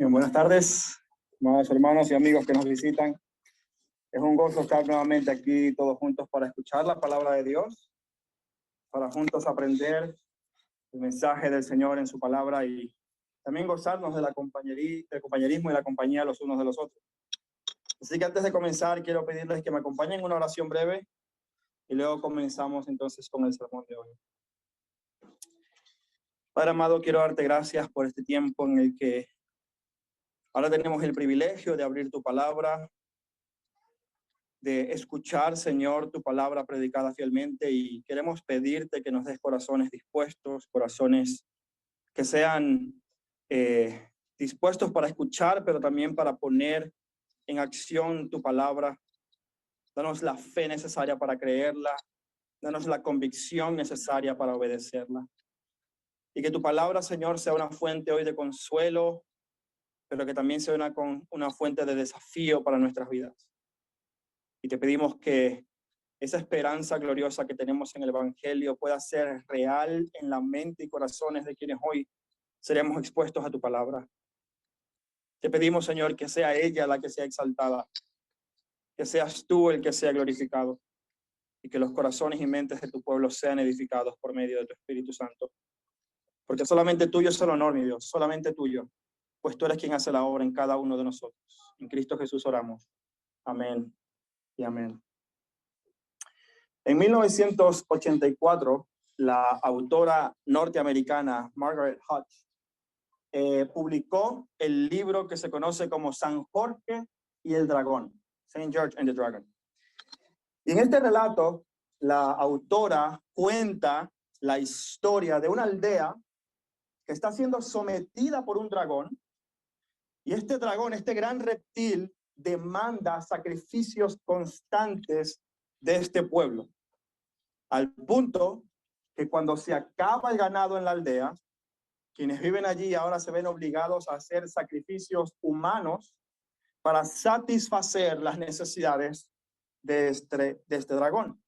Bien, buenas tardes, amados hermanos y amigos que nos visitan. Es un gozo estar nuevamente aquí todos juntos para escuchar la palabra de Dios, para juntos aprender el mensaje del Señor en su palabra y también gozarnos del compañerismo y la compañía los unos de los otros. Así que antes de comenzar, quiero pedirles que me acompañen en una oración breve y luego comenzamos entonces con el sermón de hoy. Padre amado, quiero darte gracias por este tiempo en el que ahora tenemos el privilegio de abrir tu palabra, de escuchar, Señor, tu palabra predicada fielmente, y queremos pedirte que nos des corazones dispuestos, corazones que sean dispuestos para escuchar, pero también para poner en acción tu palabra. Danos la fe necesaria para creerla, danos la convicción necesaria para obedecerla. Y que tu palabra, Señor, sea una fuente hoy de consuelo, pero que también sea una fuente de desafío para nuestras vidas. Y te pedimos que esa esperanza gloriosa que tenemos en el Evangelio pueda ser real en la mente y corazones de quienes hoy seremos expuestos a tu palabra. Te pedimos, Señor, que sea ella la que sea exaltada, que seas tú el que sea glorificado y que los corazones y mentes de tu pueblo sean edificados por medio de tu Espíritu Santo. Porque solamente tuyo es el honor, mi Dios, solamente tuyo, pues tú eres quien hace la obra en cada uno de nosotros. En Cristo Jesús oramos. Amén y amén. En 1984, la autora norteamericana Margaret Hodge publicó el libro que se conoce como San Jorge y el Dragón, Saint George and the Dragon. Y en este relato, la autora cuenta la historia de una aldea que está siendo sometida por un dragón, y este dragón, este gran reptil, demanda sacrificios constantes de este pueblo, al punto que cuando se acaba el ganado en la aldea, quienes viven allí ahora se ven obligados a hacer sacrificios humanos para satisfacer las necesidades de este dragón.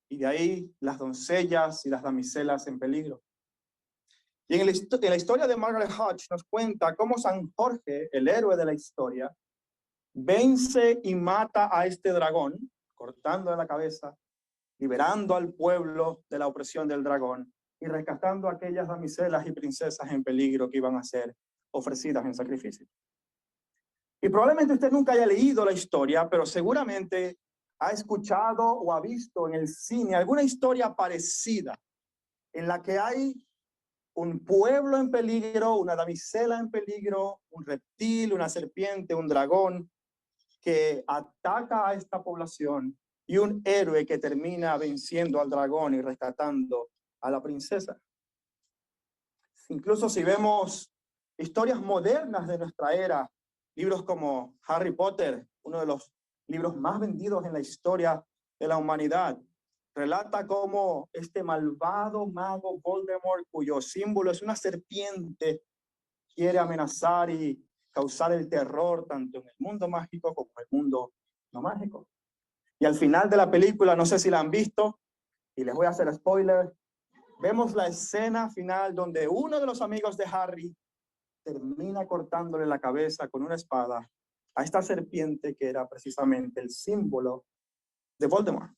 Y de ahí las doncellas y las damiselas en peligro. Y en la historia de Margaret Hodge nos cuenta cómo San Jorge, el héroe de la historia, vence y mata a este dragón, cortando la cabeza, liberando al pueblo de la opresión del dragón y rescatando a aquellas damiselas y princesas en peligro que iban a ser ofrecidas en sacrificio. Y probablemente usted nunca haya leído la historia, pero seguramente ha escuchado o ha visto en el cine alguna historia parecida en la que hay un pueblo en peligro, una damisela en peligro, un reptil, una serpiente, un dragón que ataca a esta población y un héroe que termina venciendo al dragón y rescatando a la princesa. Incluso si vemos historias modernas de nuestra era, libros como Harry Potter, uno de los libros más vendidos en la historia de la humanidad, relata cómo este malvado mago Voldemort, cuyo símbolo es una serpiente, quiere amenazar y causar el terror tanto en el mundo mágico como en el mundo no mágico. Y al final de la película, no sé si la han visto, y les voy a hacer spoiler, vemos la escena final donde uno de los amigos de Harry termina cortándole la cabeza con una espada a esta serpiente que era precisamente el símbolo de Voldemort.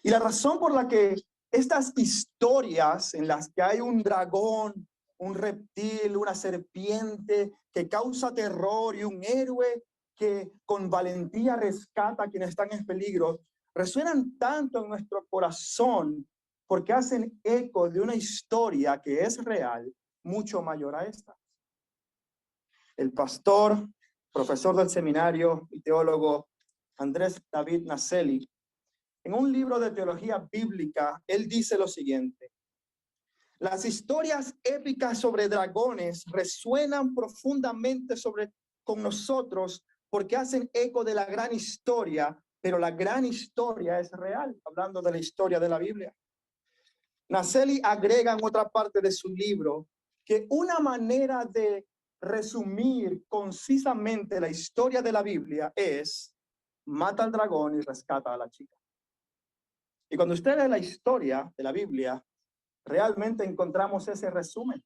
Y la razón por la que estas historias en las que hay un dragón, un reptil, una serpiente que causa terror y un héroe que con valentía rescata a quienes están en peligro, resuenan tanto en nuestro corazón porque hacen eco de una historia que es real, mucho mayor a esta. El pastor, profesor del seminario y teólogo Andrés David Naselli, en un libro de teología bíblica, él dice lo siguiente: las historias épicas sobre dragones resuenan profundamente con nosotros porque hacen eco de la gran historia, pero la gran historia es real, hablando de la historia de la Biblia. Naselli agrega en otra parte de su libro que una manera de resumir concisamente la historia de la Biblia es: mata al dragón y rescata a la chica. Y cuando usted lee la historia de la Biblia, realmente encontramos ese resumen.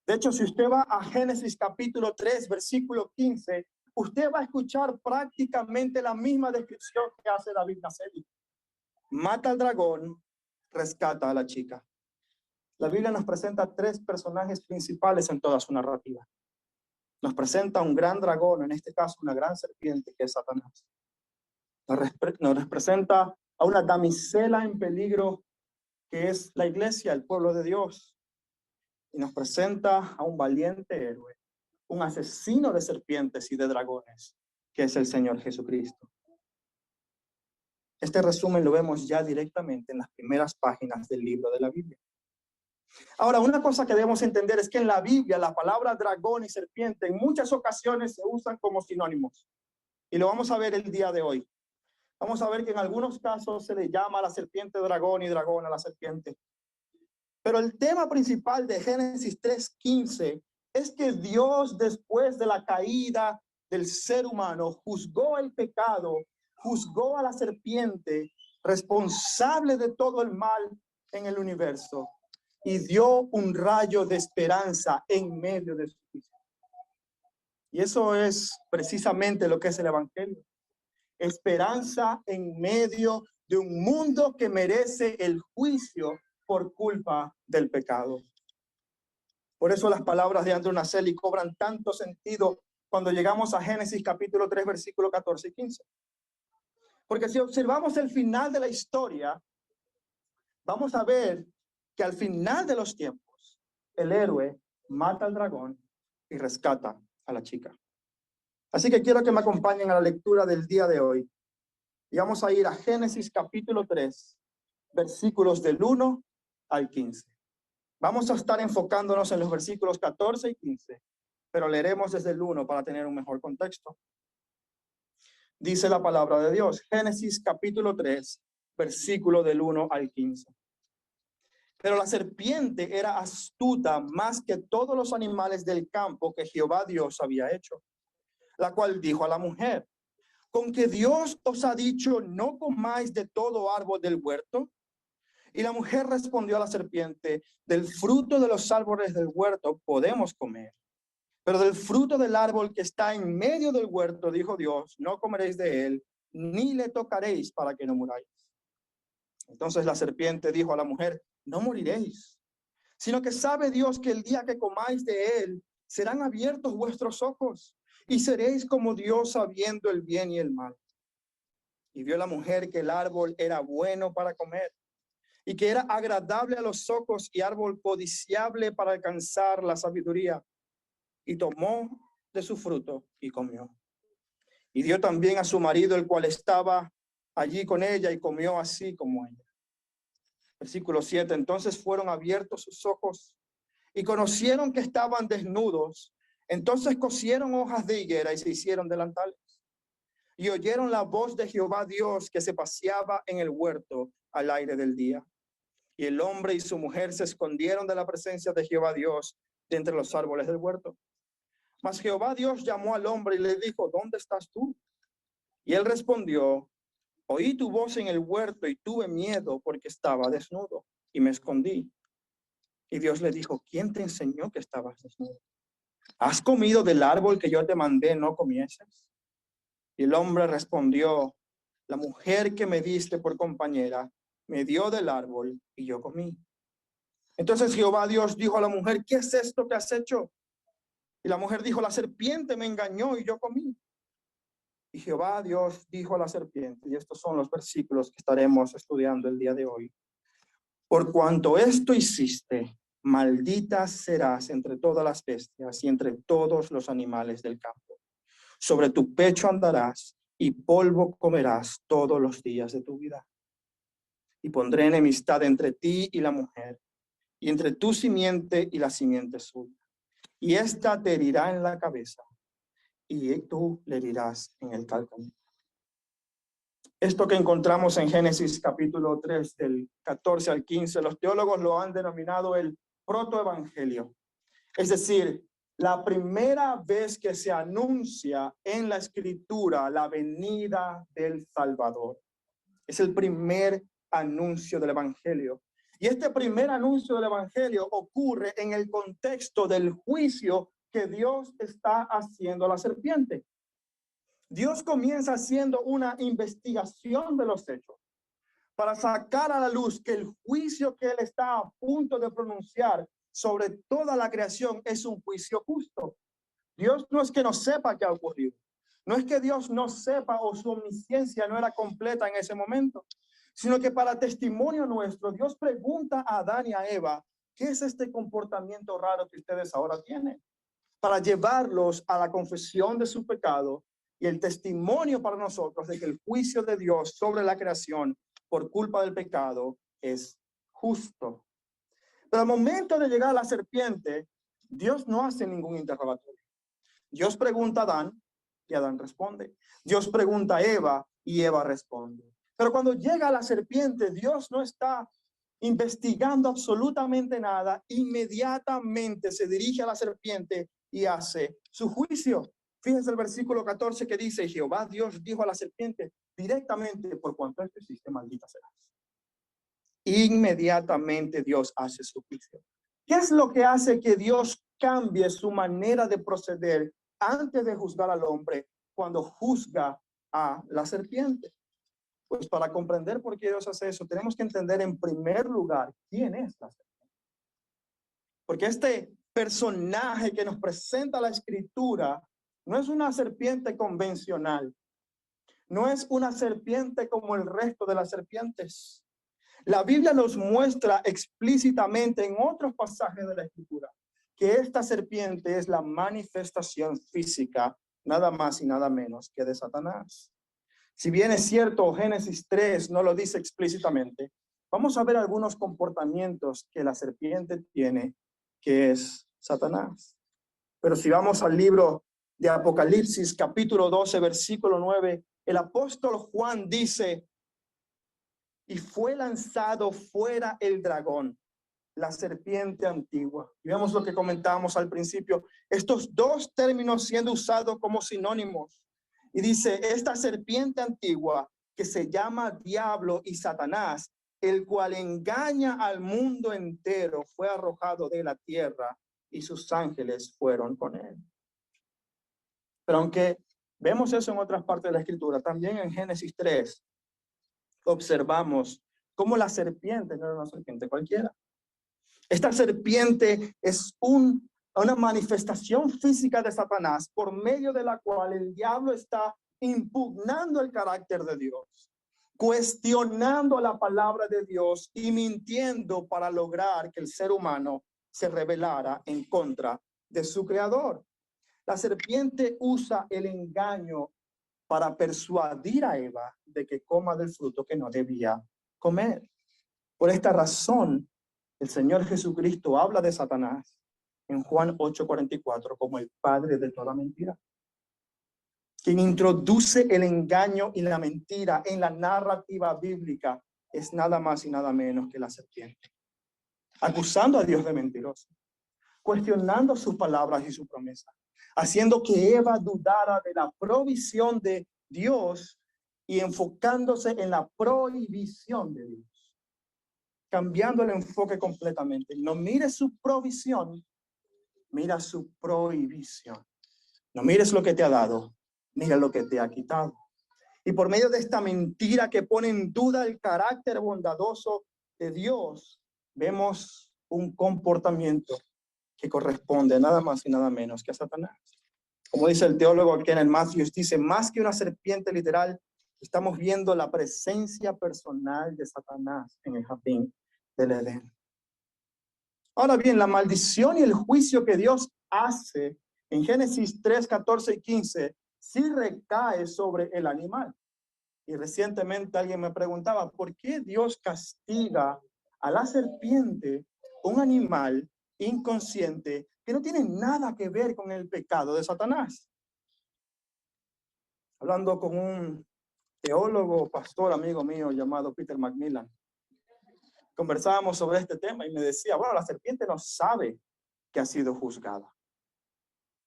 De hecho, si usted va a Génesis capítulo 3, versículo 15, usted va a escuchar prácticamente la misma descripción que hace David Naseli. Mata al dragón, rescata a la chica. La Biblia nos presenta tres personajes principales en toda su narrativa. Nos presenta un gran dragón, en este caso una gran serpiente, que es Satanás. Nos presenta a una damisela en peligro, que es la iglesia, el pueblo de Dios. Y nos presenta a un valiente héroe, un asesino de serpientes y de dragones, que es el Señor Jesucristo. Este resumen lo vemos ya directamente en las primeras páginas del libro de la Biblia. Ahora, una cosa que debemos entender es que en la Biblia la palabra dragón y serpiente en muchas ocasiones se usan como sinónimos. Y lo vamos a ver el día de hoy. Vamos a ver que en algunos casos se le llama a la serpiente dragón y dragón a la serpiente. Pero el tema principal de Génesis 3:15 es que Dios, después de la caída del ser humano, juzgó el pecado, juzgó a la serpiente responsable de todo el mal en el universo y dio un rayo de esperanza en medio de su juicio. Y eso es precisamente lo que es el Evangelio. Esperanza en medio de un mundo que merece el juicio por culpa del pecado. Por eso las palabras de Andrew Naseli cobran tanto sentido cuando llegamos a Génesis capítulo 3, versículo 14 y 15. Porque si observamos el final de la historia, vamos a ver que al final de los tiempos, el héroe mata al dragón y rescata a la chica. Así que quiero que me acompañen a la lectura del día de hoy. Y vamos a ir a Génesis capítulo 3, versículos del 1 al 15. Vamos a estar enfocándonos en los versículos 14 y 15, pero leeremos desde el 1 para tener un mejor contexto. Dice la palabra de Dios, Génesis capítulo 3, versículo del 1 al 15. Pero la serpiente era astuta más que todos los animales del campo que Jehová Dios había hecho, la cual dijo a la mujer, ¿con que Dios os ha dicho no comáis de todo árbol del huerto? Y la mujer respondió a la serpiente, del fruto de los árboles del huerto podemos comer, pero del fruto del árbol que está en medio del huerto, dijo Dios, no comeréis de él, ni le tocaréis para que no muráis. Entonces la serpiente dijo a la mujer, no moriréis, sino que sabe Dios que el día que comáis de él, serán abiertos vuestros ojos, y seréis como Dios sabiendo el bien y el mal. Y vio la mujer que el árbol era bueno para comer, y que era agradable a los ojos y árbol codiciable para alcanzar la sabiduría. Y tomó de su fruto y comió. Y dio también a su marido, el cual estaba allí con ella, y comió así como ella. Versículo 7. Entonces fueron abiertos sus ojos y conocieron que estaban desnudos. Entonces cosieron hojas de higuera y se hicieron delantales. Y oyeron la voz de Jehová Dios que se paseaba en el huerto al aire del día. Y el hombre y su mujer se escondieron de la presencia de Jehová Dios de entre los árboles del huerto. Mas Jehová Dios llamó al hombre y le dijo, ¿dónde estás tú? Y él respondió, oí tu voz en el huerto y tuve miedo porque estaba desnudo y me escondí. Y Dios le dijo, ¿quién te enseñó que estabas desnudo? ¿Has comido del árbol que yo te mandé no comieses? Y el hombre respondió, la mujer que me diste por compañera me dio del árbol y yo comí. Entonces Jehová Dios dijo a la mujer, ¿qué es esto que has hecho? Y la mujer dijo, la serpiente me engañó y yo comí. Y Jehová Dios dijo a la serpiente, y estos son los versículos que estaremos estudiando el día de hoy. Por cuanto esto hiciste, maldita serás entre todas las bestias y entre todos los animales del campo. Sobre tu pecho andarás y polvo comerás todos los días de tu vida. Y pondré enemistad entre ti y la mujer, y entre tu simiente y la simiente suya. Y ésta te herirá en la cabeza, y tú le herirás en el calcañar. Esto que encontramos en Génesis capítulo 3, del 14 al 15, los teólogos lo han denominado el protoevangelio. Es decir, la primera vez que se anuncia en la escritura la venida del Salvador. Es el primer anuncio del evangelio. Y este primer anuncio del evangelio ocurre en el contexto del juicio que Dios está haciendo a la serpiente. Dios comienza haciendo una investigación de los hechos para sacar a la luz que el juicio que él está a punto de pronunciar sobre toda la creación es un juicio justo. Dios no es que no sepa qué ha ocurrido. No es que Dios no sepa o su omnisciencia no era completa en ese momento, sino que para testimonio nuestro, Dios pregunta a Adán y a Eva, ¿qué es este comportamiento raro que ustedes ahora tienen? Para llevarlos a la confesión de su pecado y el testimonio para nosotros de que el juicio de Dios sobre la creación por culpa del pecado es justo. Pero al momento de llegar a la serpiente, Dios no hace ningún interrogatorio. Dios pregunta a Adán y Adán responde. Dios pregunta a Eva y Eva responde. Pero cuando llega a la serpiente, Dios no está investigando absolutamente nada. Inmediatamente se dirige a la serpiente y hace su juicio. Fíjense el versículo 14 que dice, Jehová Dios dijo a la serpiente directamente, por cuanto esto hiciste, maldita serás. Inmediatamente Dios hace su juicio. ¿Qué es lo que hace que Dios cambie su manera de proceder antes de juzgar al hombre cuando juzga a la serpiente? Pues para comprender por qué Dios hace eso, tenemos que entender en primer lugar quién es la serpiente. Porque este personaje que nos presenta la escritura no es una serpiente convencional, no es una serpiente como el resto de las serpientes. La Biblia nos muestra explícitamente en otros pasajes de la escritura que esta serpiente es la manifestación física, nada más y nada menos que de Satanás. Si bien es cierto, Génesis 3 no lo dice explícitamente, vamos a ver algunos comportamientos que la serpiente tiene, que es Satanás. Pero si vamos al libro de Apocalipsis, capítulo 12, versículo 9, el apóstol Juan dice, y fue lanzado fuera el dragón, la serpiente antigua. Y vemos lo que comentábamos al principio, estos dos términos siendo usados como sinónimos. Y dice, esta serpiente antigua que se llama Diablo y Satanás, el cual engaña al mundo entero, fue arrojado de la tierra y sus ángeles fueron con él. Pero aunque vemos eso en otras partes de la escritura, también en Génesis 3 observamos cómo la serpiente no era una serpiente cualquiera. Esta serpiente es una manifestación física de Satanás por medio de la cual el diablo está impugnando el carácter de Dios, cuestionando la palabra de Dios y mintiendo para lograr que el ser humano se rebelara en contra de su creador. La serpiente usa el engaño para persuadir a Eva de que coma del fruto que no debía comer. Por esta razón, el Señor Jesucristo habla de Satanás en Juan 8:44 como el padre de toda mentira. Quien introduce el engaño y la mentira en la narrativa bíblica es nada más y nada menos que la serpiente, acusando a Dios de mentiroso, cuestionando sus palabras y su promesa, haciendo que Eva dudara de la provisión de Dios y enfocándose en la prohibición de Dios, cambiando el enfoque completamente. No mires su provisión, mira su prohibición. No mires lo que te ha dado, mira lo que te ha quitado. Y por medio de esta mentira que pone en duda el carácter bondadoso de Dios, vemos un comportamiento que corresponde nada más y nada menos que a Satanás. Como dice el teólogo Kenneth Matthews, dice, más que una serpiente literal, estamos viendo la presencia personal de Satanás en el jardín del Edén. Ahora bien, la maldición y el juicio que Dios hace en Génesis 3, 14 y 15, sí recae sobre el animal. Y recientemente alguien me preguntaba, ¿por qué Dios castiga a la serpiente, un animal inconsciente que no tiene nada que ver con el pecado de Satanás? Hablando con un teólogo, pastor, amigo mío llamado Peter Macmillan, conversábamos sobre este tema y me decía, bueno, la serpiente no sabe que ha sido juzgada.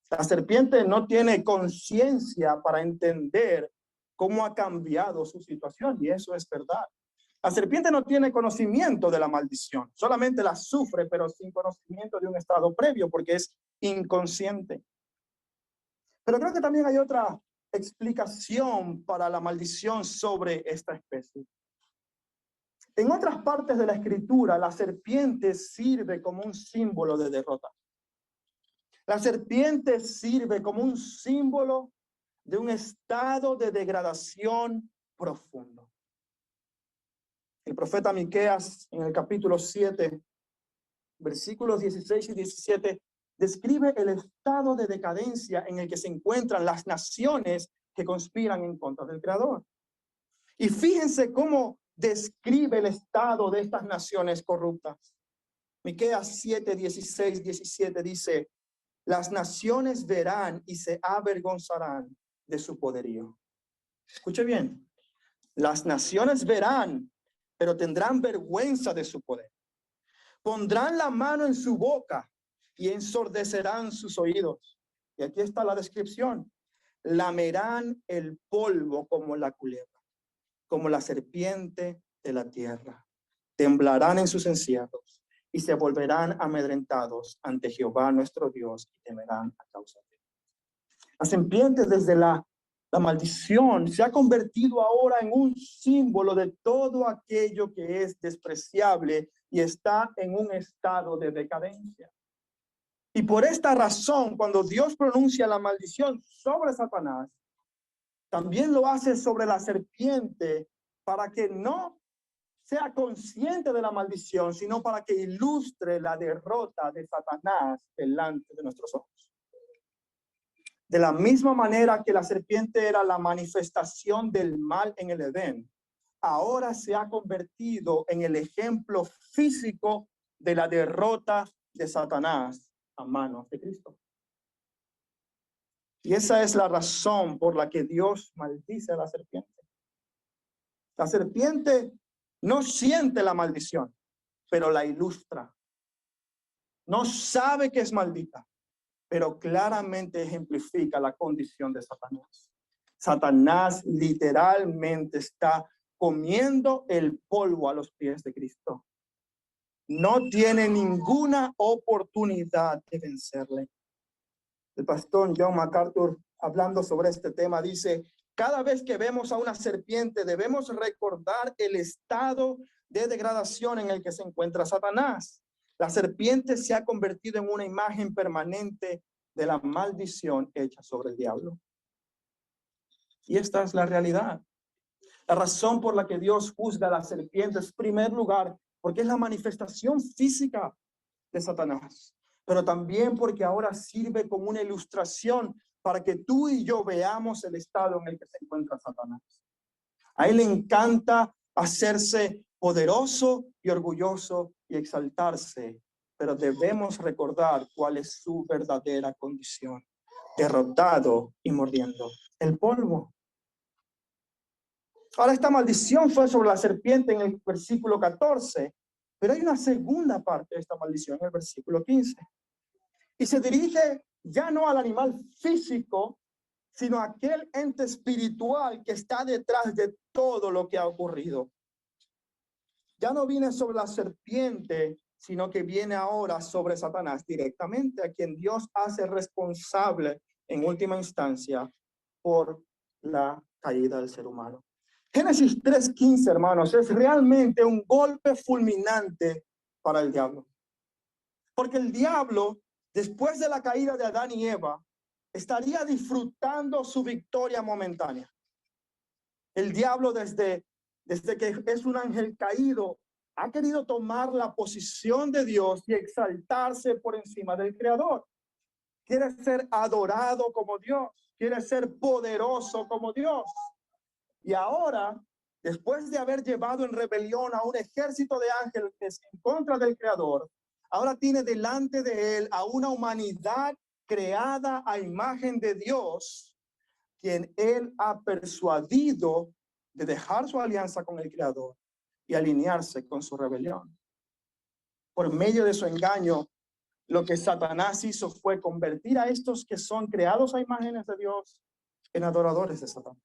La serpiente no tiene conciencia para entender cómo ha cambiado su situación, y eso es verdad. La serpiente no tiene conocimiento de la maldición, solamente la sufre, pero sin conocimiento de un estado previo, porque es inconsciente. Pero creo que también hay otra explicación para la maldición sobre esta especie. En otras partes de la escritura, la serpiente sirve como un símbolo de derrota. La serpiente sirve como un símbolo de un estado de degradación profundo. El profeta Miqueas, en el capítulo 7, versículos 16 y 17, describe el estado de decadencia en el que se encuentran las naciones que conspiran en contra del Creador. Y fíjense cómo describe el estado de estas naciones corruptas. Miqueas 7, 16, 17 dice: las naciones verán y se avergonzarán de su poderío. Escuche bien. Las naciones verán, pero tendrán vergüenza de su poder. Pondrán la mano en su boca y ensordecerán sus oídos. Y aquí está la descripción. Lamerán el polvo como la culebra, como la serpiente de la tierra. Temblarán en sus encierros y se volverán amedrentados ante Jehová nuestro Dios y temerán a causa de él. La serpiente, desde la maldición, se ha convertido ahora en un símbolo de todo aquello que es despreciable y está en un estado de decadencia. Y por esta razón, cuando Dios pronuncia la maldición sobre Satanás, también lo hace sobre la serpiente, para que no sea consciente de la maldición, sino para que ilustre la derrota de Satanás delante de nuestros ojos. De la misma manera que la serpiente era la manifestación del mal en el Edén, ahora se ha convertido en el ejemplo físico de la derrota de Satanás a manos de Cristo. Y esa es la razón por la que Dios maldice a la serpiente. La serpiente no siente la maldición, pero la ilustra. No sabe que es maldita, pero claramente ejemplifica la condición de Satanás. Satanás literalmente está comiendo el polvo a los pies de Cristo. No tiene ninguna oportunidad de vencerle. El pastor John MacArthur, hablando sobre este tema, dice: cada vez que vemos a una serpiente, debemos recordar el estado de degradación en el que se encuentra Satanás. La serpiente se ha convertido en una imagen permanente de la maldición hecha sobre el diablo. Y esta es la realidad. La razón por la que Dios juzga a la serpiente es, en primer lugar, porque es la manifestación física de Satanás, pero también porque ahora sirve como una ilustración para que tú y yo veamos el estado en el que se encuentra Satanás. A él le encanta hacerse poderoso y orgulloso y exaltarse, pero debemos recordar cuál es su verdadera condición: derrotado y mordiendo el polvo. Ahora, esta maldición fue sobre la serpiente en el versículo 14, pero hay una segunda parte de esta maldición en el versículo 15. Y se dirige ya no al animal físico, sino a aquel ente espiritual que está detrás de todo lo que ha ocurrido. Ya no viene sobre la serpiente, sino que viene ahora sobre Satanás directamente, a quien Dios hace responsable en última instancia por la caída del ser humano. Génesis 3:15, hermanos, es realmente un golpe fulminante para el diablo. Porque el diablo, después de la caída de Adán y Eva, estaría disfrutando su victoria momentánea. El diablo, desde que es un ángel caído, ha querido tomar la posición de Dios y exaltarse por encima del Creador. Quiere ser adorado como Dios, quiere ser poderoso como Dios. Y ahora, después de haber llevado en rebelión a un ejército de ángeles en contra del Creador, ahora tiene delante de él a una humanidad creada a imagen de Dios, quien él ha persuadido de dejar su alianza con el Creador y alinearse con su rebelión. Por medio de su engaño, lo que Satanás hizo fue convertir a estos que son creados a imágenes de Dios en adoradores de Satanás.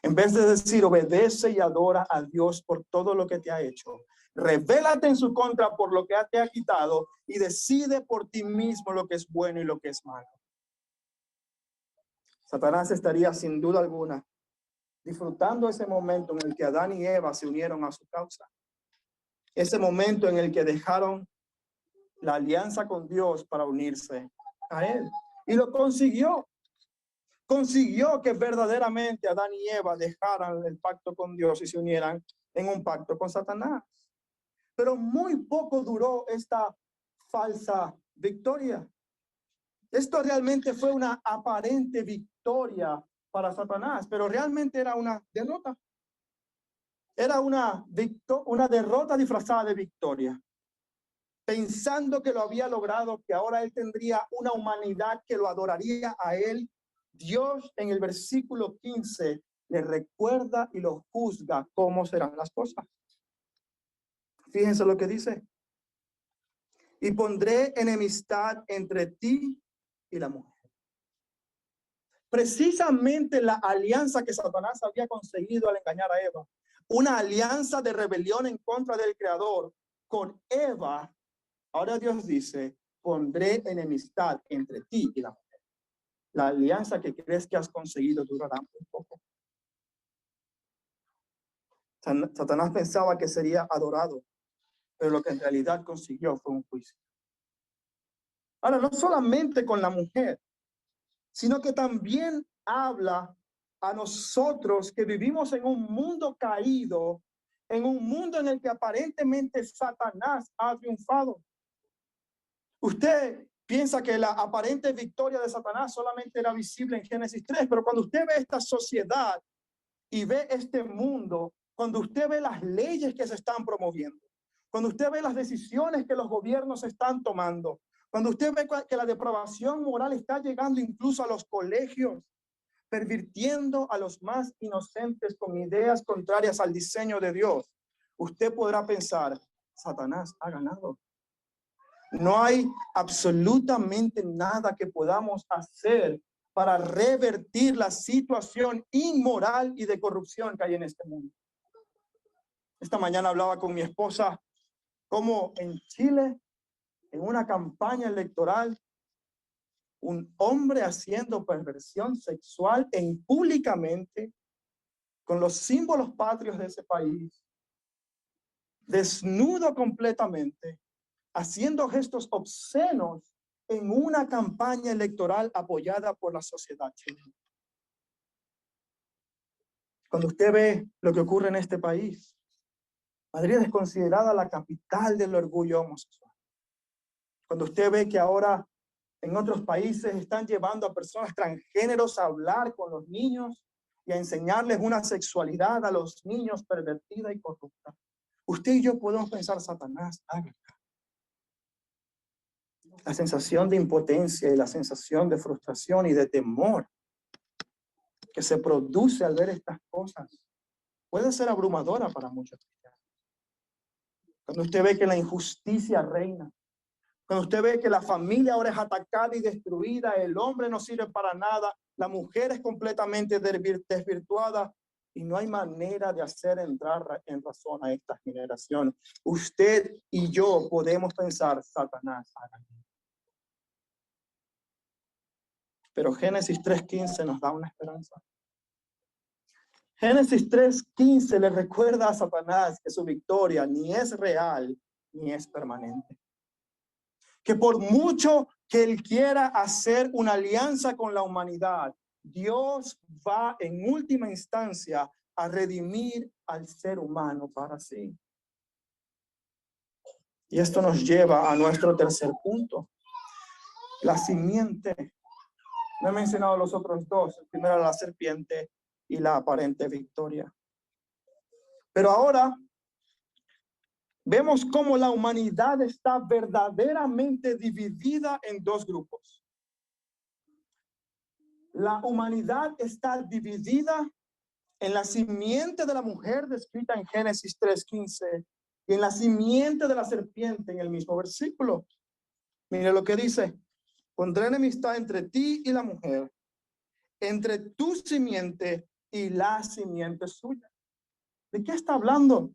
En vez de decir, obedece y adora a Dios por todo lo que te ha hecho, revélate en su contra por lo que te ha quitado y decide por ti mismo lo que es bueno y lo que es malo. Satanás estaría sin duda alguna disfrutando ese momento en el que Adán y Eva se unieron a su causa. Ese momento en el que dejaron la alianza con Dios para unirse a él. Y lo consiguió. Consiguió que verdaderamente Adán y Eva dejaran el pacto con Dios y se unieran en un pacto con Satanás. Pero muy poco duró esta falsa victoria. Esto realmente fue una aparente victoria para Satanás, pero realmente era una derrota. Era una derrota disfrazada de victoria. Pensando que lo había logrado, que ahora él tendría una humanidad que lo adoraría a él, Dios en el versículo 15 le recuerda y lo juzga cómo serán las cosas. Fíjense lo que dice. Y pondré enemistad entre ti y la mujer. Precisamente la alianza que Satanás había conseguido al engañar a Eva, una alianza de rebelión en contra del Creador con Eva. Ahora Dios dice, pondré enemistad entre ti y la mujer. La alianza que crees que has conseguido durará un poco. Satanás pensaba que sería adorado, pero lo que en realidad consiguió fue un juicio. Ahora, no solamente con la mujer, sino que también habla a nosotros que vivimos en un mundo caído, en un mundo en el que aparentemente Satanás ha triunfado. Usted piensa que la aparente victoria de Satanás solamente era visible en Génesis 3, pero cuando usted ve esta sociedad y ve este mundo, cuando usted ve las leyes que se están promoviendo, cuando usted ve las decisiones que los gobiernos están tomando, cuando usted ve que la depravación moral está llegando incluso a los colegios, pervirtiendo a los más inocentes con ideas contrarias al diseño de Dios, usted podrá pensar, Satanás ha ganado. No hay absolutamente nada que podamos hacer para revertir la situación inmoral y de corrupción que hay en este mundo. Esta mañana hablaba con mi esposa cómo en Chile, en una campaña electoral, un hombre haciendo perversión sexual públicamente con los símbolos patrios de ese país, desnudo completamente, haciendo gestos obscenos en una campaña electoral apoyada por la sociedad chilena. Cuando usted ve lo que ocurre en este país, Madrid es considerada la capital del orgullo homosexual. Cuando usted ve que ahora en otros países están llevando a personas transgéneros a hablar con los niños y a enseñarles una sexualidad a los niños pervertida y corrupta, usted y yo podemos pensar, Satanás, haga. La sensación de impotencia y la sensación de frustración y de temor que se produce al ver estas cosas puede ser abrumadora para muchos cristianos. Cuando usted ve que la injusticia reina, cuando usted ve que la familia ahora es atacada y destruida, el hombre no sirve para nada, la mujer es completamente desvirtuada y no hay manera de hacer entrar en razón a esta generación, usted y yo podemos pensar, Satanás ha ganado. Pero Génesis 3:15 nos da una esperanza. Génesis 3:15 le recuerda a Satanás que su victoria ni es real ni es permanente. Que por mucho que él quiera hacer una alianza con la humanidad, Dios va en última instancia a redimir al ser humano para sí. Y esto nos lleva a nuestro tercer punto. La simiente. No he mencionado los otros dos. El primero, la serpiente y la aparente victoria. Pero ahora vemos cómo la humanidad está verdaderamente dividida en dos grupos. La humanidad está dividida en la simiente de la mujer descrita en Génesis 3:15 y en la simiente de la serpiente en el mismo versículo. Mire lo que dice: pondré enemistad entre ti y la mujer, entre tu simiente y la simiente suya. ¿De qué está hablando?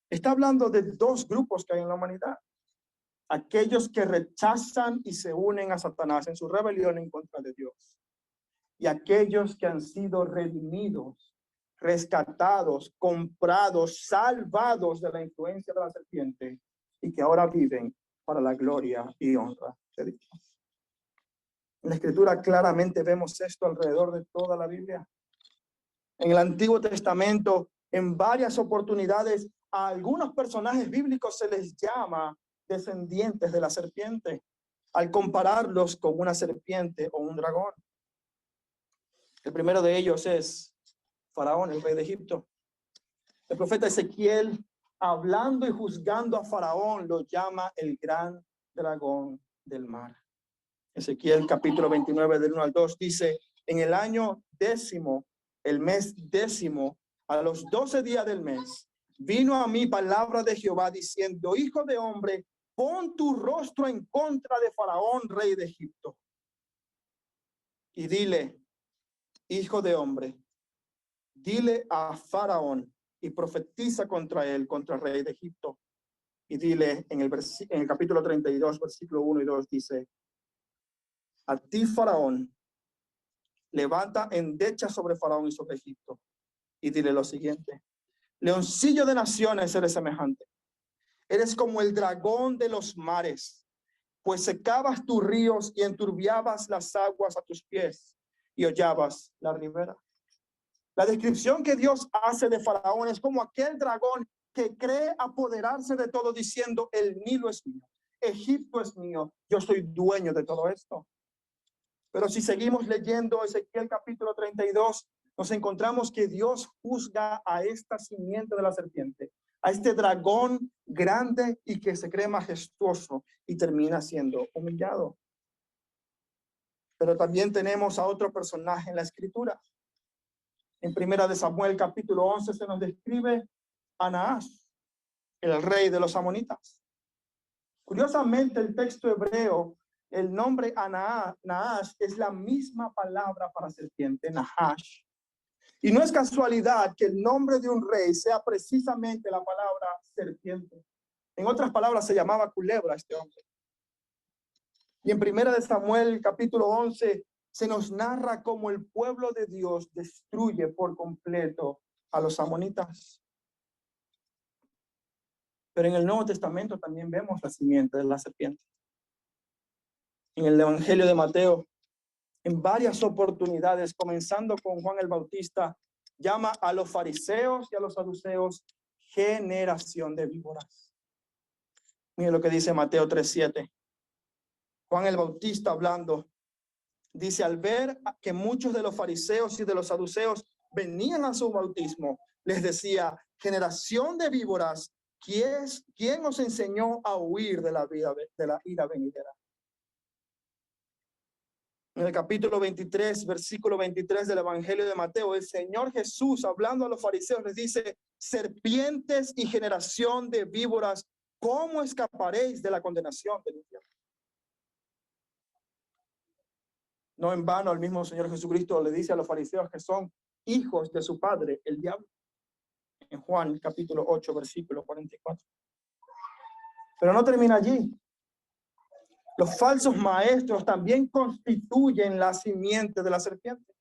Está hablando de dos grupos que hay en la humanidad. Aquellos que rechazan y se unen a Satanás en su rebelión en contra de Dios. Y aquellos que han sido redimidos, rescatados, comprados, salvados de la influencia de la serpiente y que ahora viven para la gloria y honra de Dios. En la Escritura claramente vemos esto alrededor de toda la Biblia. En el Antiguo Testamento, en varias oportunidades, a algunos personajes bíblicos se les llama descendientes de la serpiente, al compararlos con una serpiente o un dragón. El primero de ellos es Faraón, el rey de Egipto. El profeta Ezequiel, hablando y juzgando a Faraón, lo llama el gran dragón del mar. Ezequiel capítulo 29 del 1 al 2 dice: en el año 10º, el mes 10º, a los 12 días del mes, vino a mí palabra de Jehová diciendo: hijo de hombre, pon tu rostro en contra de Faraón, rey de Egipto, y dile: hijo de hombre, dile a Faraón y profetiza contra él, contra el rey de Egipto. Y dile en el capítulo 32, versículo 1 y 2, dice: a ti, Faraón, levanta endecha sobre Faraón y sobre Egipto. Y dile lo siguiente: leoncillo de naciones eres semejante. Eres como el dragón de los mares, pues secabas tus ríos y enturbiabas las aguas a tus pies y hollabas la ribera. La descripción que Dios hace de Faraón es como aquel dragón que cree apoderarse de todo diciendo: el Nilo es mío, Egipto es mío, yo soy dueño de todo esto. Pero si seguimos leyendo Ezequiel capítulo 32, nos encontramos que Dios juzga a esta simiente de la serpiente, a este dragón grande y que se cree majestuoso y termina siendo humillado. Pero también tenemos a otro personaje en la Escritura. En Primera de Samuel capítulo 11 se nos describe a Nahash, el rey de los amonitas. Curiosamente, el texto hebreo, el nombre Nahash es la misma palabra para serpiente, Nahash. Y no es casualidad que el nombre de un rey sea precisamente la palabra serpiente. En otras palabras, se llamaba culebra este hombre. Y en Primera de Samuel capítulo 11 se nos narra cómo el pueblo de Dios destruye por completo a los amonitas. Pero en el Nuevo Testamento también vemos la simiente de la serpiente. En el Evangelio de Mateo, en varias oportunidades, comenzando con Juan el Bautista, llama a los fariseos y a los saduceos generación de víboras. Miren lo que dice Mateo 3:7. Juan el Bautista hablando, dice: al ver que muchos de los fariseos y de los saduceos venían a su bautismo, les decía: generación de víboras, ¿quién os enseñó a huir de la ira venidera? En el capítulo 23, versículo 23 del Evangelio de Mateo, el Señor Jesús, hablando a los fariseos, les dice: serpientes y generación de víboras, ¿cómo escaparéis de la condenación del infierno? No en vano el mismo Señor Jesucristo le dice a los fariseos que son hijos de su padre, el diablo, en Juan capítulo 8, versículo 44. Pero no termina allí. Los falsos maestros también constituyen la simiente de la serpiente.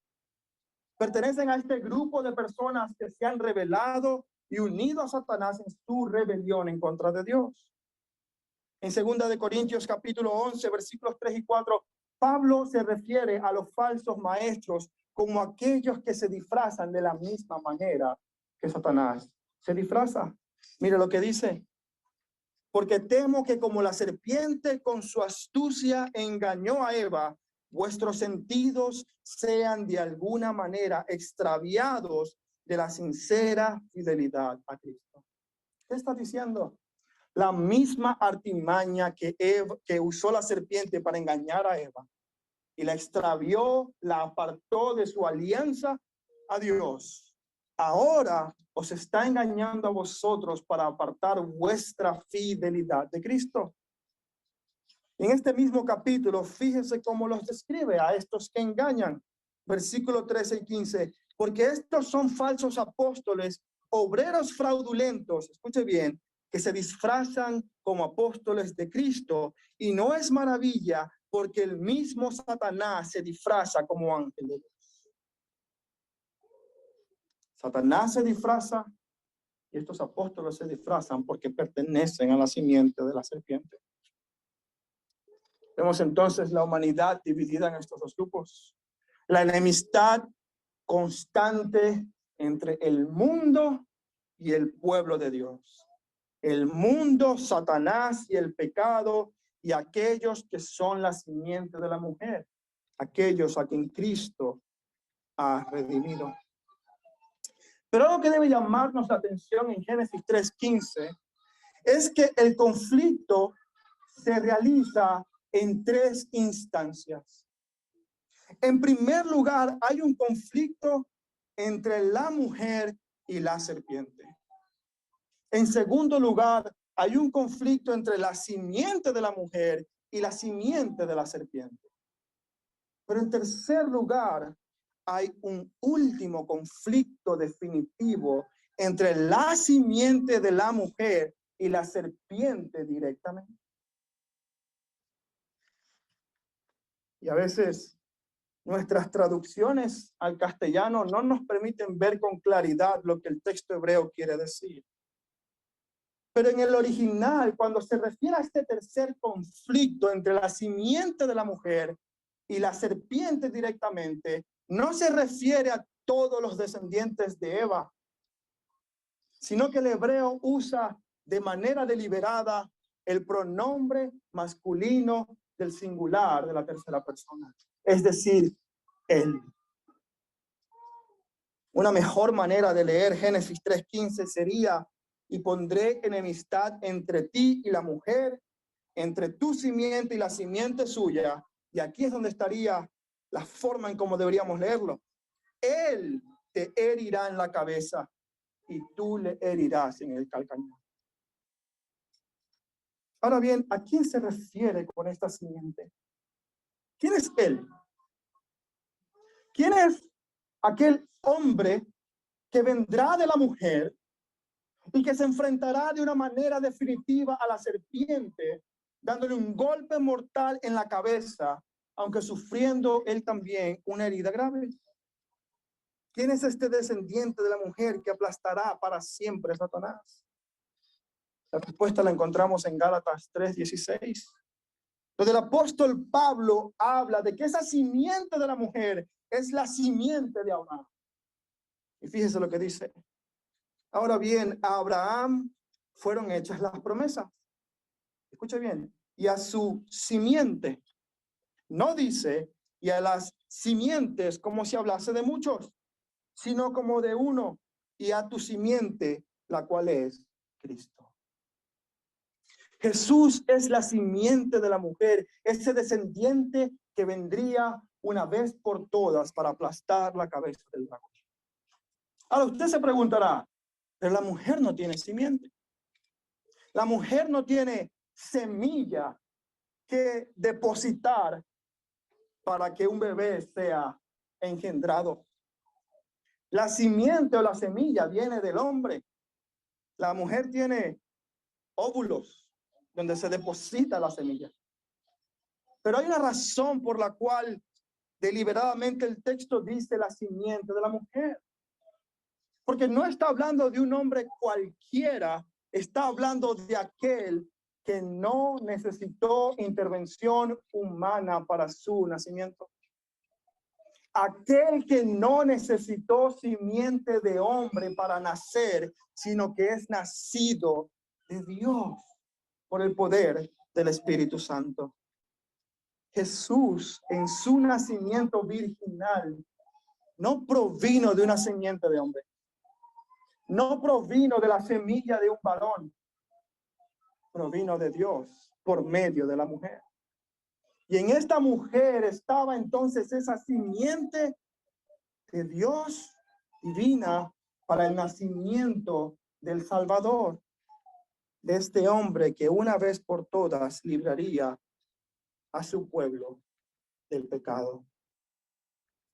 Pertenecen a este grupo de personas que se han rebelado y unido a Satanás en su rebelión en contra de Dios. En 2 Corintios capítulo 11, versículos 3 y 4, Pablo se refiere a los falsos maestros como aquellos que se disfrazan de la misma manera que Satanás se disfraza. Mire lo que dice: porque temo que como la serpiente con su astucia engañó a Eva, vuestros sentidos sean de alguna manera extraviados de la sincera fidelidad a Cristo. ¿Qué está diciendo? La misma artimaña que usó la serpiente para engañar a Eva y la extravió, la apartó de su alianza a Dios, ahora os está engañando a vosotros para apartar vuestra fidelidad de Cristo. En este mismo capítulo, fíjense cómo los describe a estos que engañan. Versículo 13 y 15. porque estos son falsos apóstoles, obreros fraudulentos, escuche bien, que se disfrazan como apóstoles de Cristo, y no es maravilla, porque el mismo Satanás se disfraza como ángel de Dios. Satanás se disfraza y estos apóstoles se disfrazan porque pertenecen a la simiente de la serpiente. Vemos entonces la humanidad dividida en estos dos grupos. La enemistad constante entre el mundo y el pueblo de Dios. El mundo, Satanás y el pecado, y aquellos que son la simiente de la mujer, aquellos a quien Cristo ha redimido. Pero algo que debe llamarnos la atención en Génesis 3:15 es que el conflicto se realiza en tres instancias. En primer lugar, hay un conflicto entre la mujer y la serpiente. En segundo lugar, hay un conflicto entre la simiente de la mujer y la simiente de la serpiente. Pero en tercer lugar, hay un último conflicto definitivo entre la simiente de la mujer y la serpiente directamente. Y a veces nuestras traducciones al castellano no nos permiten ver con claridad lo que el texto hebreo quiere decir. Pero en el original, cuando se refiere a este tercer conflicto entre la simiente de la mujer y la serpiente directamente, no se refiere a todos los descendientes de Eva, sino que el hebreo usa de manera deliberada el pronombre masculino del singular de la tercera persona, es decir, él. Una mejor manera de leer Génesis 3:15 sería: y pondré enemistad entre ti y la mujer, entre tu simiente y la simiente suya. Y aquí es donde estaría la forma en cómo deberíamos leerlo. Él te herirá en la cabeza y tú le herirás en el calcañar. Ahora bien, ¿a quién se refiere con esta simiente? ¿Quién es él? ¿Quién es aquel hombre que vendrá de la mujer y que se enfrentará de una manera definitiva a la serpiente, dándole un golpe mortal en la cabeza, aunque sufriendo él también una herida grave? ¿Quién es este descendiente de la mujer que aplastará para siempre a Satanás? La respuesta la encontramos en Gálatas 3:16, donde el apóstol Pablo habla de que esa simiente de la mujer es la simiente de Abraham. Y fíjese lo que dice: ahora bien, a Abraham fueron hechas las promesas. Escuche bien. Y a su simiente. No dice y a las simientes como si hablase de muchos, sino como de uno, y a tu simiente, la cual es Cristo. Jesús es la simiente de la mujer, ese descendiente que vendría una vez por todas para aplastar la cabeza del dragón. Ahora usted se preguntará, pero la mujer no tiene simiente. La mujer no tiene semilla que depositar para que un bebé sea engendrado. La simiente o la semilla viene del hombre. La mujer tiene óvulos donde se deposita la semilla. Pero hay una razón por la cual deliberadamente el texto dice la simiente de la mujer. Porque no está hablando de un hombre cualquiera, está hablando de aquel que no necesitó intervención humana para su nacimiento. Aquel que no necesitó simiente de hombre para nacer, sino que es nacido de Dios por el poder del Espíritu Santo. Jesús, en su nacimiento virginal, no provino de una simiente de hombre. No provino de la semilla de un varón. Provino de Dios por medio de la mujer. Y en esta mujer estaba entonces esa simiente de Dios divina para el nacimiento del Salvador, de este hombre que una vez por todas libraría a su pueblo del pecado.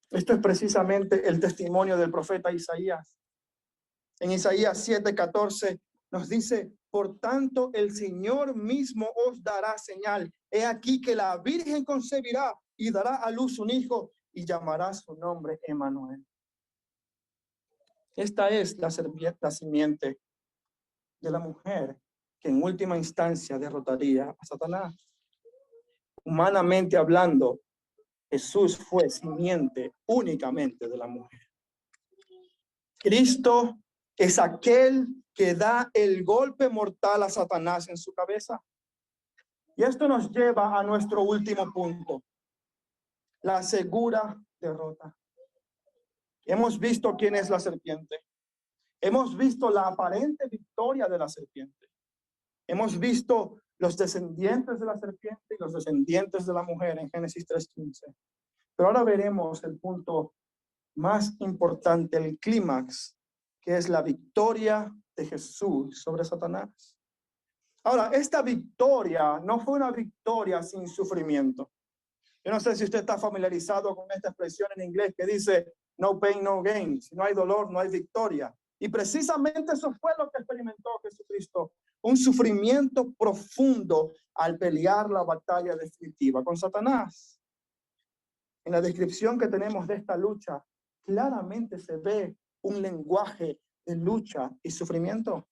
Esto es precisamente el testimonio del profeta Isaías. En Isaías 7:14 nos dice: por tanto, el Señor mismo os dará señal. He aquí que la Virgen concebirá y dará a luz un hijo y llamará su nombre Emmanuel. Esta es la simiente de la mujer que en última instancia derrotaría a Satanás. Humanamente hablando, Jesús fue simiente únicamente de la mujer. Cristo es aquel que da el golpe mortal a Satanás en su cabeza. Y esto nos lleva a nuestro último punto: la segura derrota. Hemos visto quién es la serpiente. Hemos visto la aparente victoria de la serpiente. Hemos visto los descendientes de la serpiente y los descendientes de la mujer en Génesis 3:15. Pero ahora veremos el punto más importante, el clímax, que es la victoria de Jesús sobre Satanás. Ahora, esta victoria no fue una victoria sin sufrimiento. Yo no sé si usted está familiarizado con esta expresión en inglés que dice no pain, no gain. Si no hay dolor, no hay victoria. Y precisamente eso fue lo que experimentó Jesucristo: un sufrimiento profundo al pelear la batalla definitiva con Satanás. En la descripción que tenemos de esta lucha, claramente se ve un lenguaje de lucha y sufrimiento.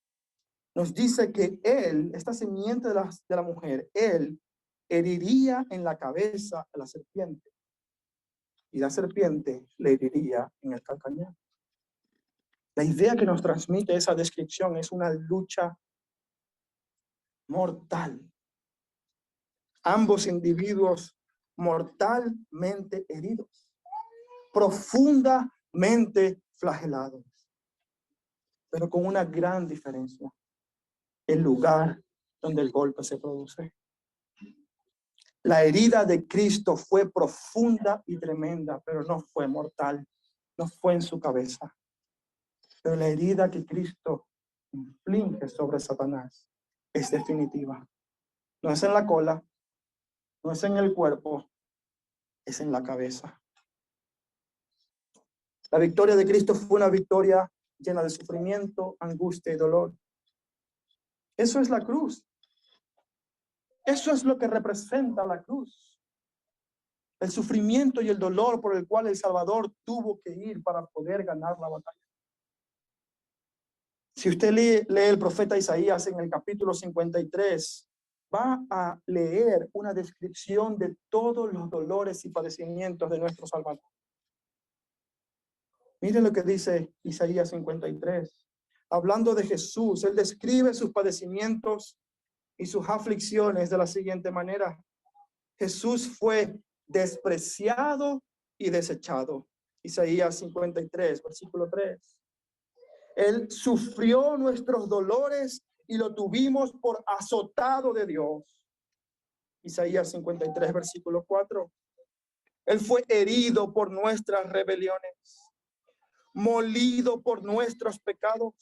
Nos dice que él, esta simiente de la mujer, él heriría en la cabeza a la serpiente y la serpiente le heriría en el calcañar. La idea que nos transmite esa descripción es una lucha mortal. Ambos individuos mortalmente heridos, profundamente flagelados, pero con una gran diferencia: el lugar donde el golpe se produce. La herida de Cristo fue profunda y tremenda, pero no fue mortal, no fue en su cabeza. Pero la herida que Cristo inflige sobre Satanás es definitiva. No es en la cola, no es en el cuerpo, es en la cabeza. La victoria de Cristo fue una victoria llena de sufrimiento, angustia y dolor. Eso es la cruz. Eso es lo que representa la cruz. El sufrimiento y el dolor por el cual el Salvador tuvo que ir para poder ganar la batalla. Si usted lee el profeta Isaías en el capítulo 53, va a leer una descripción de todos los dolores y padecimientos de nuestro Salvador. Miren lo que dice Isaías 53. Hablando de Jesús, él describe sus padecimientos y sus aflicciones de la siguiente manera: Jesús fue despreciado y desechado. Isaías 53, versículo 3. Él sufrió nuestros dolores y lo tuvimos por azotado de Dios. Isaías 53, versículo 4. Él fue herido por nuestras rebeliones, molido por nuestros pecados.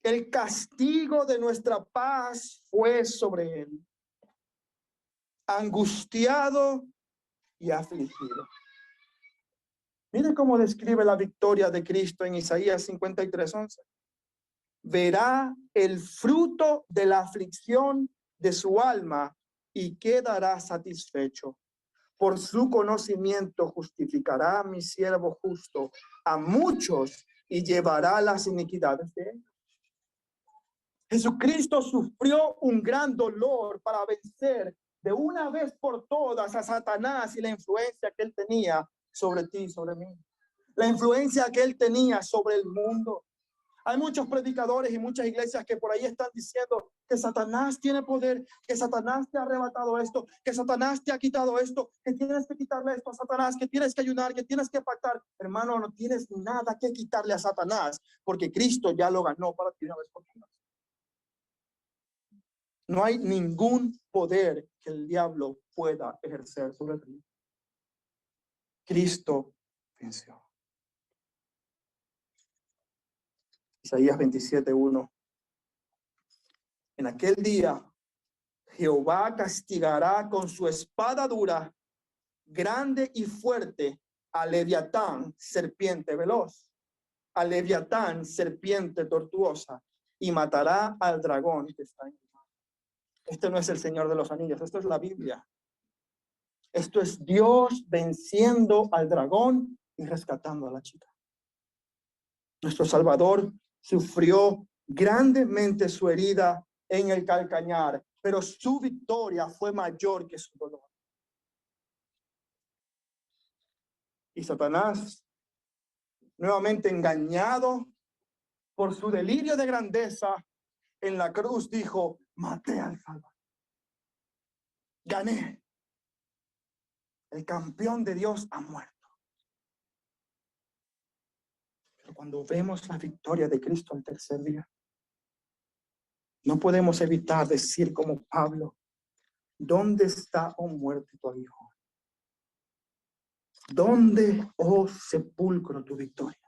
El castigo de nuestra paz fue sobre él, angustiado y afligido. Mire cómo describe la victoria de Cristo en Isaías 53:11. Verá el fruto de la aflicción de su alma y quedará satisfecho. Por su conocimiento justificará a mi siervo justo a muchos y llevará las iniquidades de ellos. Jesucristo sufrió un gran dolor para vencer de una vez por todas a Satanás y la influencia que él tenía sobre ti y sobre mí. La influencia que él tenía sobre el mundo. Hay muchos predicadores y muchas iglesias que por ahí están diciendo que Satanás tiene poder, que Satanás te ha arrebatado esto, que Satanás te ha quitado esto, que tienes que quitarle esto a Satanás, que tienes que ayunar, que tienes que pactar. Hermano, no tienes nada que quitarle a Satanás, porque Cristo ya lo ganó para ti una vez por todas. No hay ningún poder que el diablo pueda ejercer sobre ti. Cristo venció. Isaías 27:1. En aquel día, Jehová castigará con su espada dura, grande y fuerte, a Leviatán, serpiente veloz, a Leviatán, serpiente tortuosa, y matará al dragón que está en el mar. Este no es el Señor de los Anillos, esto es la Biblia. Esto es Dios venciendo al dragón y rescatando a la chica. Nuestro Salvador sufrió grandemente su herida en el calcañar, pero su victoria fue mayor que su dolor. Y Satanás, nuevamente engañado por su delirio de grandeza, en la cruz dijo: maté al Salvador, gané. El campeón de Dios ha muerto. Pero cuando vemos la victoria de Cristo al tercer día, no podemos evitar decir como Pablo: ¿dónde está, oh muerte, tu aguijón? ¿Dónde, oh sepulcro, tu victoria?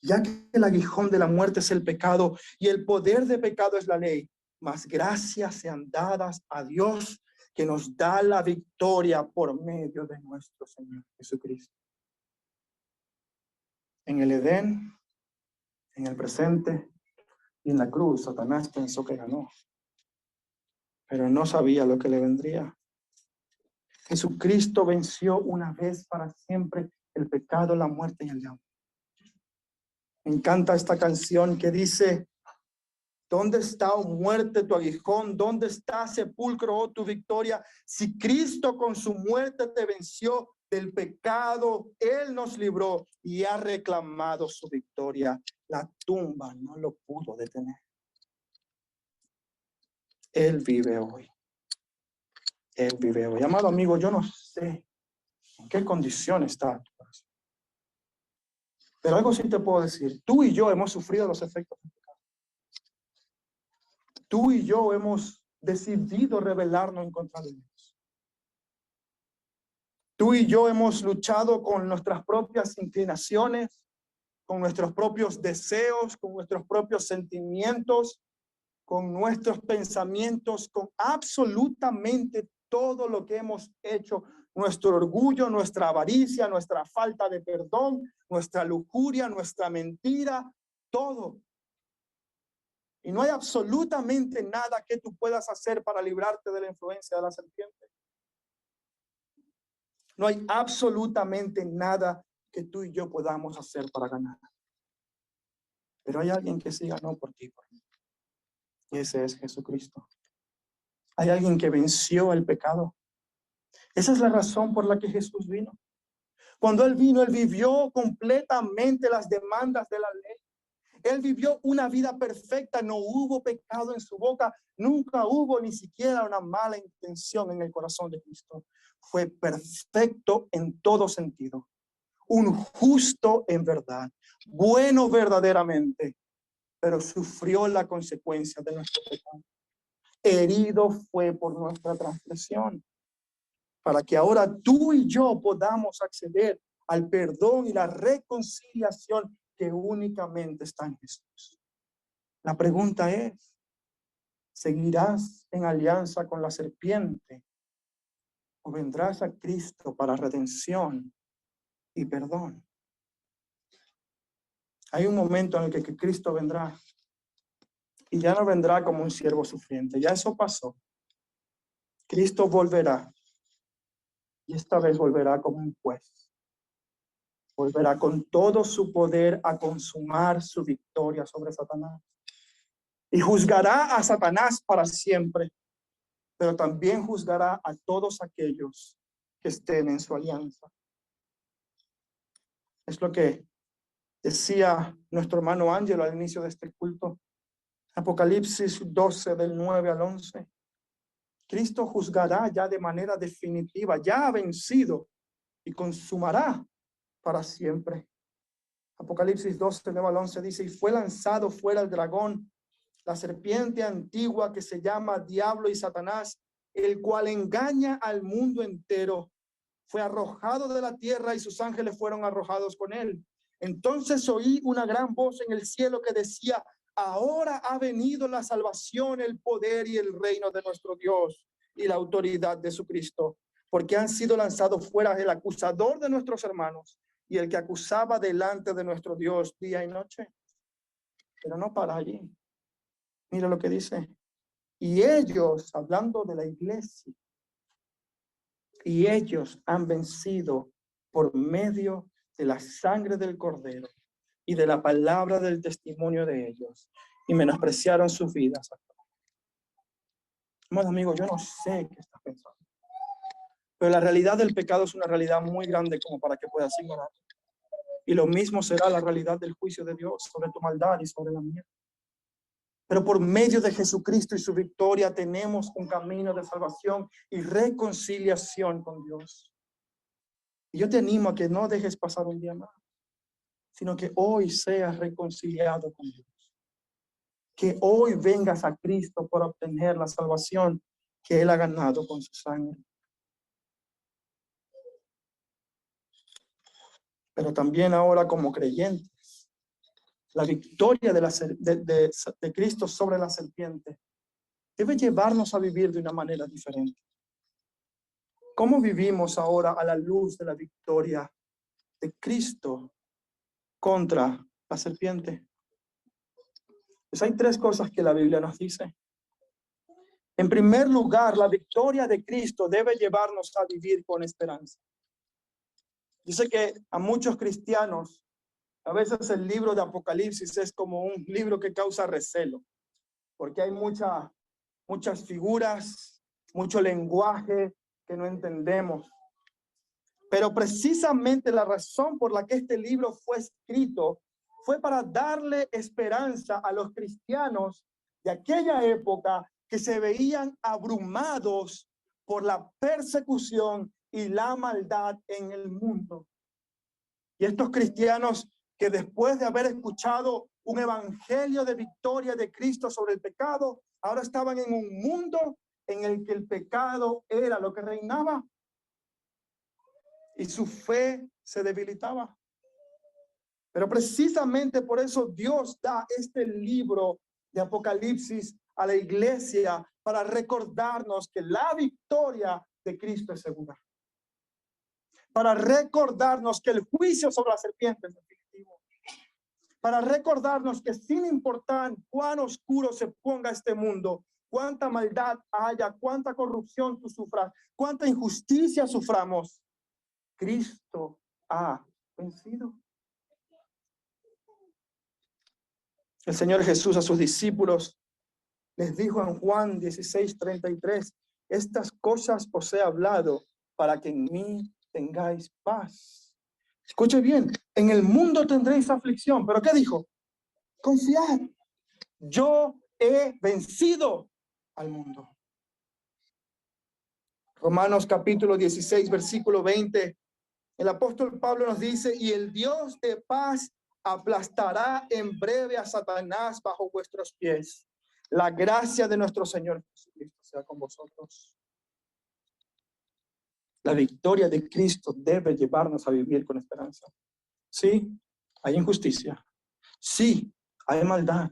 Ya que el aguijón de la muerte es el pecado y el poder de pecado es la ley, mas gracias sean dadas a Dios, que nos da la victoria por medio de nuestro Señor Jesucristo. En el Edén, en el presente y en la cruz, Satanás pensó que ganó, pero no sabía lo que le vendría. Jesucristo venció una vez para siempre el pecado, la muerte y el diablo. Me encanta esta canción que dice: ¿dónde está, oh muerte, tu aguijón? ¿Dónde está, sepulcro, oh tu victoria? Si Cristo con su muerte te venció del pecado, Él nos libró y ha reclamado su victoria. La tumba no lo pudo detener. Él vive hoy. Él vive hoy. Amado amigo, yo no sé en qué condición está tu corazón, pero algo sí te puedo decir: tú y yo hemos sufrido los efectos del pecado. Tú y yo hemos decidido rebelarnos en contra de Dios. Tú y yo hemos luchado con nuestras propias inclinaciones, con nuestros propios deseos, con nuestros propios sentimientos, con nuestros pensamientos, con absolutamente todo lo que hemos hecho. Nuestro orgullo, nuestra avaricia, nuestra falta de perdón, nuestra lujuria, nuestra mentira, todo. Y no hay absolutamente nada que tú puedas hacer para librarte de la influencia de la serpiente. No hay absolutamente nada que tú y yo podamos hacer para ganar. Pero hay alguien que sí ganó por ti, por mí. Y ese es Jesucristo. Hay alguien que venció el pecado. Esa es la razón por la que Jesús vino. Cuando Él vino, Él vivió completamente las demandas de la ley. Él vivió una vida perfecta, no hubo pecado en su boca, nunca hubo ni siquiera una mala intención en el corazón de Cristo. Fue perfecto en todo sentido, un justo en verdad, bueno verdaderamente, pero sufrió la consecuencia de nuestro pecado. Herido fue por nuestra transgresión, para que ahora tú y yo podamos acceder al perdón y la reconciliación que únicamente está en Jesús. La pregunta es: ¿seguirás en alianza con la serpiente o vendrás a Cristo para redención y perdón? Hay un momento en el que Cristo vendrá y ya no vendrá como un siervo sufriente. Ya eso pasó. Cristo volverá y esta vez volverá como un juez. Volverá con todo su poder a consumar su victoria sobre Satanás. Y juzgará a Satanás para siempre, pero también juzgará a todos aquellos que estén en su alianza. Es lo que decía nuestro hermano Ángelo al inicio de este culto. Apocalipsis 12, del 9 al 11. Cristo juzgará ya de manera definitiva, ya ha vencido y consumará para siempre. Apocalipsis 12, 9 al 11 dice: y fue lanzado fuera el dragón, la serpiente antigua que se llama Diablo y Satanás, el cual engaña al mundo entero. Fue arrojado de la tierra y sus ángeles fueron arrojados con él. Entonces oí una gran voz en el cielo que decía: ahora ha venido la salvación, el poder y el reino de nuestro Dios y la autoridad de su Cristo, porque han sido lanzados fuera el acusador de nuestros hermanos y el que acusaba delante de nuestro Dios día y noche. Pero no para allí. Mira lo que dice. Y ellos, hablando de la iglesia, y ellos han vencido por medio de la sangre del Cordero y de la palabra del testimonio de ellos, y menospreciaron sus vidas. Amado amigo, yo no sé qué estás pensando, pero la realidad del pecado es una realidad muy grande como para que puedas ignorar. Y lo mismo será la realidad del juicio de Dios sobre tu maldad y sobre la mía. Pero por medio de Jesucristo y su victoria tenemos un camino de salvación y reconciliación con Dios. Y yo te animo a que no dejes pasar un día más, sino que hoy seas reconciliado con Dios. Que hoy vengas a Cristo para obtener la salvación que Él ha ganado con su sangre. Pero también ahora como creyentes, la victoria de Cristo sobre la serpiente debe llevarnos a vivir de una manera diferente. ¿Cómo vivimos ahora a la luz de la victoria de Cristo contra la serpiente? Pues hay tres cosas que la Biblia nos dice. En primer lugar, la victoria de Cristo debe llevarnos a vivir con esperanza. Dice que a muchos cristianos, a veces el libro de Apocalipsis es como un libro que causa recelo, porque hay muchas figuras, mucho lenguaje que no entendemos. Pero precisamente la razón por la que este libro fue escrito fue para darle esperanza a los cristianos de aquella época que se veían abrumados por la persecución y la maldad en el mundo. Y estos cristianos que después de haber escuchado un evangelio de victoria de Cristo sobre el pecado, ahora estaban en un mundo en el que el pecado era lo que reinaba y su fe se debilitaba. Pero precisamente por eso Dios da este libro de Apocalipsis a la iglesia para recordarnos que la victoria de Cristo es segura. Para recordarnos que el juicio sobre la serpiente es definitivo. Para recordarnos que sin importar cuán oscuro se ponga este mundo, cuánta maldad haya, cuánta corrupción tú sufras, cuánta injusticia suframos, Cristo ha vencido. El Señor Jesús a sus discípulos les dijo en Juan 16:33, estas cosas os he hablado para que en mí tengáis paz. Escuche bien, en el mundo tendréis aflicción, pero ¿qué dijo? Confiad, yo he vencido al mundo. Romanos capítulo 16, versículo 20, el apóstol Pablo nos dice, y el Dios de paz aplastará en breve a Satanás bajo vuestros pies. La gracia de nuestro Señor Jesucristo sea con vosotros. La victoria de Cristo debe llevarnos a vivir con esperanza. Sí, hay injusticia. Sí, hay maldad.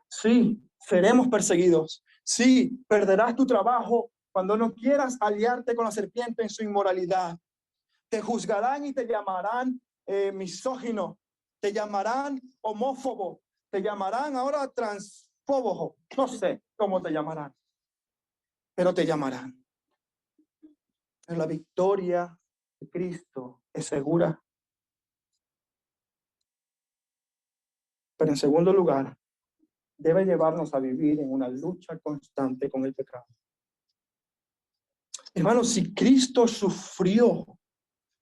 Sí, seremos perseguidos. Sí, perderás tu trabajo cuando no quieras aliarte con la serpiente en su inmoralidad. Te juzgarán y te llamarán misógino. Te llamarán homófobo. Te llamarán ahora transfóbo. No sé cómo te llamarán. Pero te llamarán. Pero la victoria de Cristo es segura. Pero en segundo lugar, debe llevarnos a vivir en una lucha constante con el pecado. Hermanos, si Cristo sufrió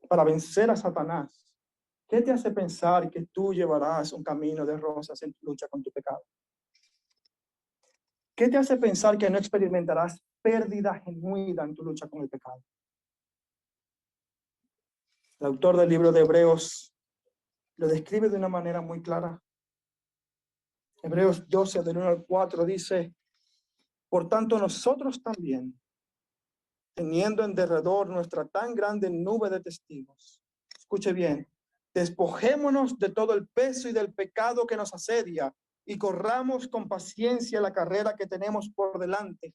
para vencer a Satanás, ¿qué te hace pensar que tú llevarás un camino de rosas en tu lucha con tu pecado? ¿Qué te hace pensar que no experimentarás pérdida genuina en tu lucha con el pecado? El autor del libro de Hebreos lo describe de una manera muy clara. Hebreos 12, del 1 al 4 dice, por tanto nosotros también, teniendo en derredor nuestra tan grande nube de testigos. Escuche bien, despojémonos de todo el peso y del pecado que nos asedia y corramos con paciencia la carrera que tenemos por delante.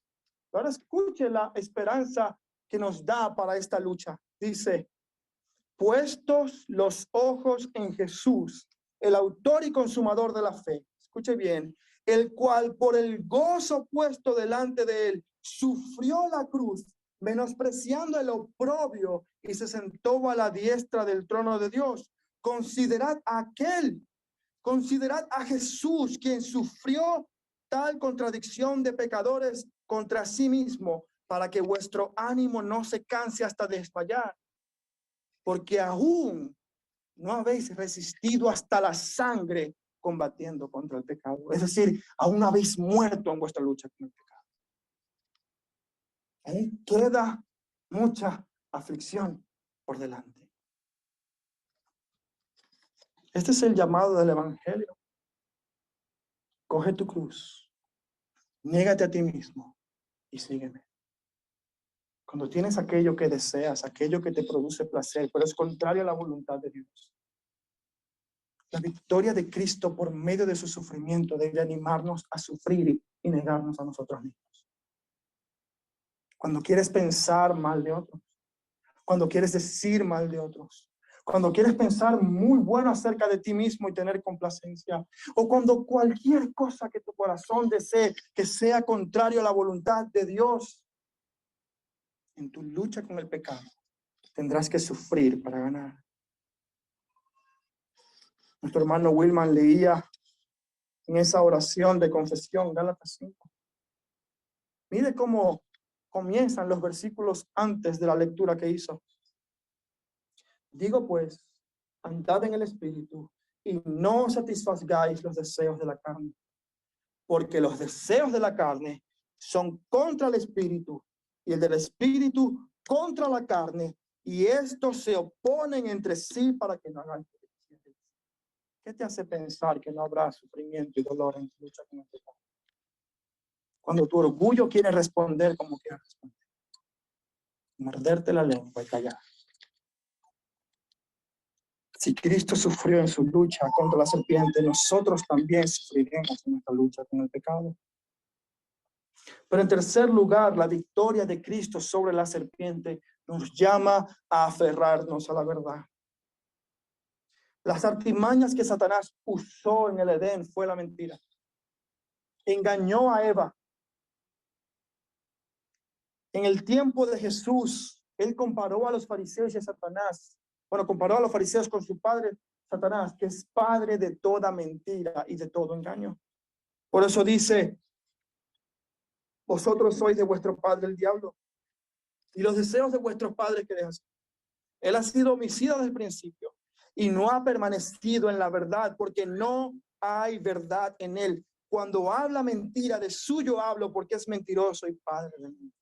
Ahora escuche la esperanza que nos da para esta lucha. Dice, puestos los ojos en Jesús, el autor y consumador de la fe. Escuche bien, el cual por el gozo puesto delante de él, sufrió la cruz, menospreciando el oprobio, y se sentó a la diestra del trono de Dios. Considerad a Jesús, quien sufrió tal contradicción de pecadores contra sí mismo, para que vuestro ánimo no se canse hasta desmayar, porque aún no habéis resistido hasta la sangre combatiendo contra el pecado. Es decir, aún habéis muerto en vuestra lucha con el pecado. Aún queda mucha aflicción por delante. Este es el llamado del evangelio. Coge tu cruz, niégate a ti mismo y sígueme. Cuando tienes aquello que deseas, aquello que te produce placer, pero es contrario a la voluntad de Dios, la victoria de Cristo por medio de su sufrimiento debe animarnos a sufrir y negarnos a nosotros mismos. Cuando quieres pensar mal de otros, cuando quieres decir mal de otros, cuando quieres pensar muy bueno acerca de ti mismo y tener complacencia, o cuando cualquier cosa que tu corazón desee que sea contrario a la voluntad de Dios, en tu lucha con el pecado tendrás que sufrir para ganar. Nuestro hermano Wilman leía en esa oración de confesión, Gálatas 5. Mire cómo comienzan los versículos antes de la lectura que hizo. Digo pues, andad en el Espíritu y no satisfagáis los deseos de la carne, porque los deseos de la carne son contra el Espíritu y el del Espíritu contra la carne, y estos se oponen entre sí para que no hagan. ¿Qué te hace pensar que no habrá sufrimiento y dolor en tu lucha con el pecado? Cuando tu orgullo quiere responder como quiere responder, morderte la lengua y callar. Si Cristo sufrió en su lucha contra la serpiente, nosotros también sufriremos en nuestra lucha con el pecado. Pero en tercer lugar, la victoria de Cristo sobre la serpiente nos llama a aferrarnos a la verdad. Las artimañas que Satanás usó en el Edén fue la mentira. Engañó a Eva. En el tiempo de Jesús, él comparó a los fariseos y a Satanás. Bueno, comparó a los fariseos con su padre Satanás, que es padre de toda mentira y de todo engaño. Por eso dice, vosotros sois de vuestro padre el diablo, y los deseos de vuestros padres que dejan. Él ha sido homicida desde el principio y no ha permanecido en la verdad, porque no hay verdad en él. Cuando habla mentira, de suyo hablo, porque es mentiroso y padre de mentira.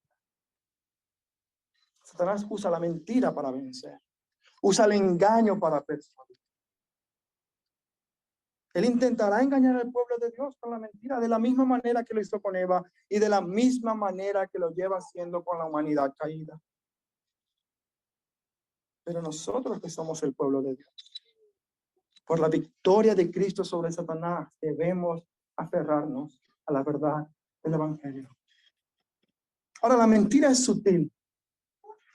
Satanás usa la mentira para vencer, usa el engaño para persuadir. Él intentará engañar al pueblo de Dios con la mentira, de la misma manera que lo hizo con Eva y de la misma manera que lo lleva haciendo con la humanidad caída. Pero nosotros que somos el pueblo de Dios, por la victoria de Cristo sobre Satanás, debemos aferrarnos a la verdad del evangelio. Ahora, la mentira es sutil.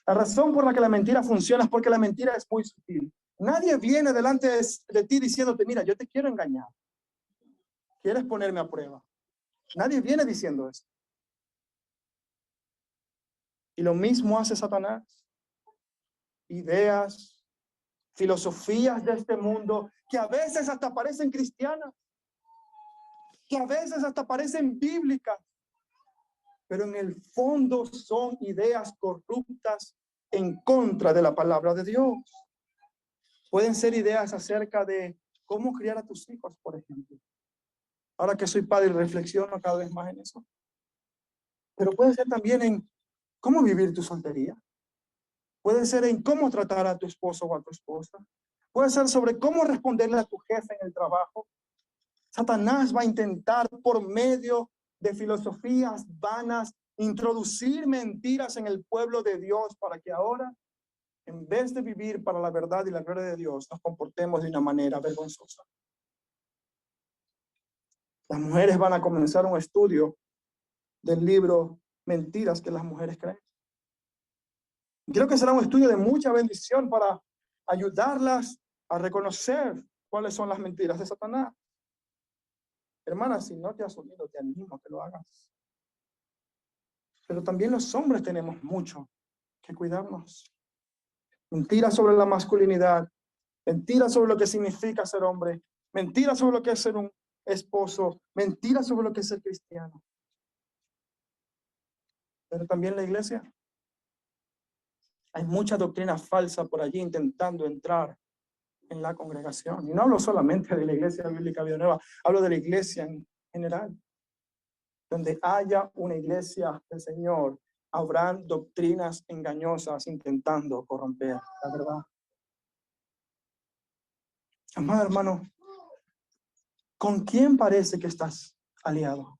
La razón por la que la mentira funciona es porque la mentira es muy sutil. Nadie viene delante de ti diciéndote, mira, yo te quiero engañar. ¿Quieres ponerme a prueba? Nadie viene diciendo eso. Y lo mismo hace Satanás. Ideas, filosofías de este mundo que a veces hasta parecen cristianas, que a veces hasta parecen bíblicas, pero en el fondo son ideas corruptas en contra de la palabra de Dios. Pueden ser ideas acerca de cómo criar a tus hijos, por ejemplo. Ahora que soy padre, reflexiono cada vez más en eso. Pero puede ser también en cómo vivir tu soltería. Puede ser en cómo tratar a tu esposo o a tu esposa. Puede ser sobre cómo responderle a tu jefe en el trabajo. Satanás va a intentar por medio de filosofías vanas introducir mentiras en el pueblo de Dios para que ahora, en vez de vivir para la verdad y la gloria de Dios, nos comportemos de una manera vergonzosa. Las mujeres van a comenzar un estudio del libro Mentiras que las mujeres creen. Creo que será un estudio de mucha bendición para ayudarlas a reconocer cuáles son las mentiras de Satanás. Hermana, si no te has unido, te animo a que lo hagas. Pero también los hombres tenemos mucho que cuidarnos. Mentiras sobre la masculinidad, mentiras sobre lo que significa ser hombre, mentiras sobre lo que es ser un esposo, mentiras sobre lo que es ser cristiano. Pero también la iglesia. Hay mucha doctrina falsa por allí intentando entrar en la congregación. Y no hablo solamente de la Iglesia Bíblica Vida Nueva, hablo de la iglesia en general. Donde haya una iglesia del Señor, habrán doctrinas engañosas intentando corromper la verdad. Amado hermano, ¿con quién parece que estás aliado?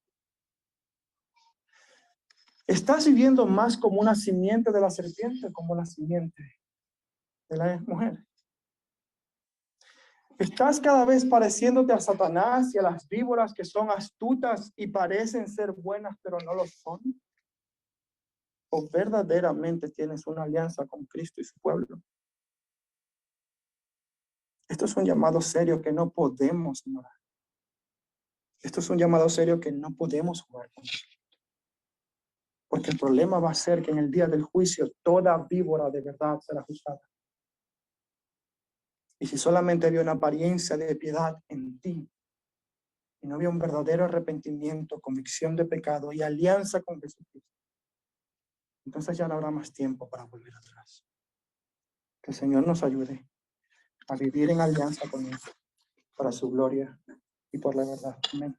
¿Estás viviendo más como una simiente de la serpiente o como la simiente de la mujer? ¿Estás cada vez pareciéndote a Satanás y a las víboras que son astutas y parecen ser buenas, pero no lo son? ¿O verdaderamente tienes una alianza con Cristo y su pueblo? Esto es un llamado serio que no podemos ignorar. Esto es un llamado serio que no podemos jugar con. Porque el problema va a ser que en el día del juicio toda víbora de verdad será juzgada. Y si solamente había una apariencia de piedad en ti, y no había un verdadero arrepentimiento, convicción de pecado y alianza con Jesucristo, entonces ya no habrá más tiempo para volver atrás. Que el Señor nos ayude a vivir en alianza con Él, para su gloria y por la verdad. Amén.